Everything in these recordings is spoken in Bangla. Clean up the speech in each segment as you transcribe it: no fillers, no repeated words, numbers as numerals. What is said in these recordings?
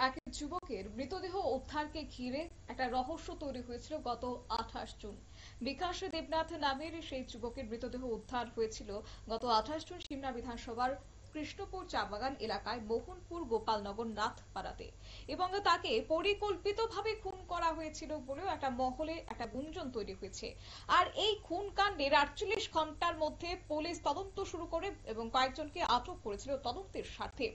এক যুবকের মৃতদেহ উদ্ধারকে ঘিরে একটা রহস্য তৈরি হয়েছিল গত 28 জুন। বিকাশ দেবনাথ নামের সেই যুবকের মৃতদেহ উদ্ধার হয়েছিল গত 28 জুন সিমনা বিধানসভার কৃষ্ণপুর চাবাগান এলাকায় মোহনপুর গোপালনগর নাথপাড়াতে, এবং তাকে পরিকল্পিতভাবে খুন করা হয়েছিল বলেও একটা মহলে একটা গুঞ্জন তৈরি হয়েছে। আর এই খুন কাণ্ডের 48 ঘন্টার মধ্যে পুলিশ তদন্ত শুরু করে এবং কয়েকজনকে আটক করেছিল তদন্তের স্বার্থে।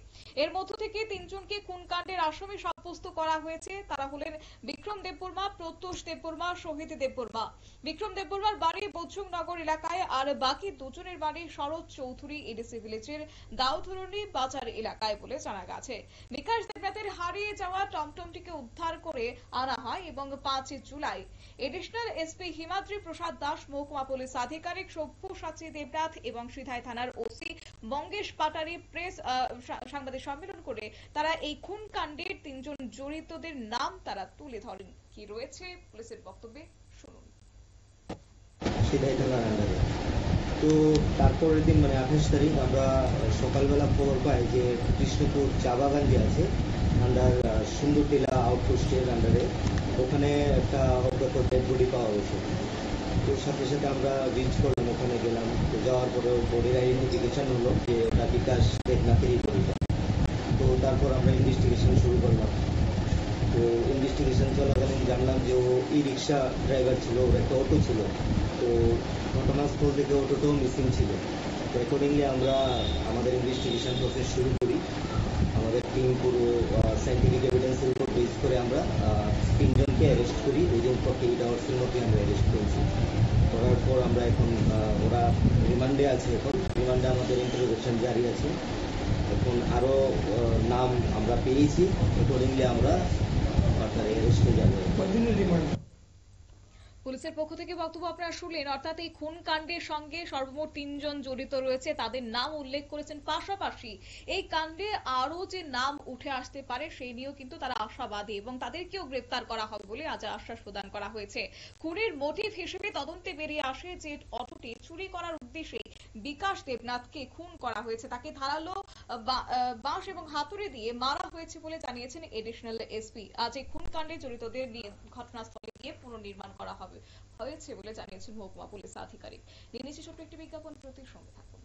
এর মধ্য থেকে 3জনকে খুন কাণ্ডের আসামি সাব্যস্ত করা হয়েছে। তারা হলেন বিক্রম দেববর্মা, প্রত্যুষ দেববর্মা, শহীদ দেববর্মা। বিক্রম দেববর্মার বাড়ি বজরংনগর এলাকায়, আর বাকি দুজনের বাড়ি শরৎ চৌধুরী এডিসি ভিলেজের দাউধরণী বাজার এলাকায় বলে জানা গেছে। বিকাশ দেবনাথের হারিয়ে যাওয়া টমটমটিকে উদ্ধার করে আনা হয় এবং 5 জুলাই এডিশনাল এসপি হিমাদ্রি প্রসাদ দাস, মহকুমা পুলিশ আধিকারিক সব্যসাচী দেবনাথ এবং সিধাই থানার ওসি মঙ্গেশ পাটারি প্রেস সাংবাদিক সম্মেলন করে তারা এই খুন কাণ্ডের 3জন জড়িতদের নাম তারা তুলে ধরেন। কি রয়েছে পুলিশের বক্তব্যে শুনুন। সিধাই থানার আন্ডারে তো তারপরের দিন 28 তারিখ আমরা সকালবেলা খবর পাই যে কৃষ্ণপুর চা বাগান যে আছে আন্ডার সুন্দরটিলা আউটপোস্টের আন্ডারে ওখানে একটা অজ্ঞাত ডেড বডি পাওয়া গেছে। তো সাথে সাথে আমরা রিচ করলাম, ওখানে গেলাম। তো যাওয়ার পরে বডির আইডেন্টিফিকেশন হলো যে এটা বিকাশ দেবনাথেরই বডিটা। তো তারপর আমরা ইনভেস্টিগেশন শুরু করলাম। তো ইনভেস্টিগেশন চলাকালীন জানলাম যে ও ই রিক্সা ড্রাইভার ছিল, ওর একটা অটো ছিল। তো ঘটনাস্থল থেকে অটোটাও মিসিং ছিল। তো অ্যাকর্ডিংলি আমরা আমাদের ইনভেস্টিগেশন প্রসেস শুরু করি। আমাদের টিম পুরো সাইন্টিফিক এভিডেন্সের উপর বেস করে আমরা 3জনকে অ্যারেস্ট করি। উইদিন 48 আওয়ার্সের মধ্যে আমরা অ্যারেস্ট করেছি। করার পর আমরা এখন ওরা রিমান্ডে আছে। এখন রিমান্ডে আমাদের ইন্টারোগেশন জারি আছে। এখন আরও নাম আমরা পেয়েছি, অ্যাকর্ডিংলি আমরা ফার্দার অ্যারেস্টে যাবো। পুলিশের পক্ষ থেকে বক্তব্য আপনারা শুনলেন। অর্থাৎ এই খুন কাণ্ডের সঙ্গে সর্বমোট 3জন জড়িত রয়েছে, তাদের নাম উল্লেখ করেছেন। পাশাপাশি এই কাণ্ডে আরো যে নাম উঠে আসতে পারে সেই নিয়েও কিন্তু তারা আশাবাদী এবং তাদেরকেও গ্রেপ্তার করা হবে বলে আজ আশ্বাস প্রদান করা হয়েছে। খুনের মোটিভ হিসেবে তদন্তে বেরিয়ে আসে যে অটোটি চুরি করার উদ্দেশ্যে বিকাশ দেবনাথকে খুন করা হয়েছে। তাকে ধারালো বাঁশ এবং হাতুড়ি দিয়ে মারা হয়েছে বলে জানিয়েছেন এডিশনাল এসপি। আজ এই খুন কাণ্ডে জড়িতদের নিয়ে ঘটনাস্থলে গিয়ে পুনর্নির্মাণ করা হয়েছে বলে জানিয়েছেন মহকুমা পুলিশ আধিকারিক। নিয়ে নিচ্ছি ছোট্ট একটি বিজ্ঞাপন, প্রতি সঙ্গে থাকুন।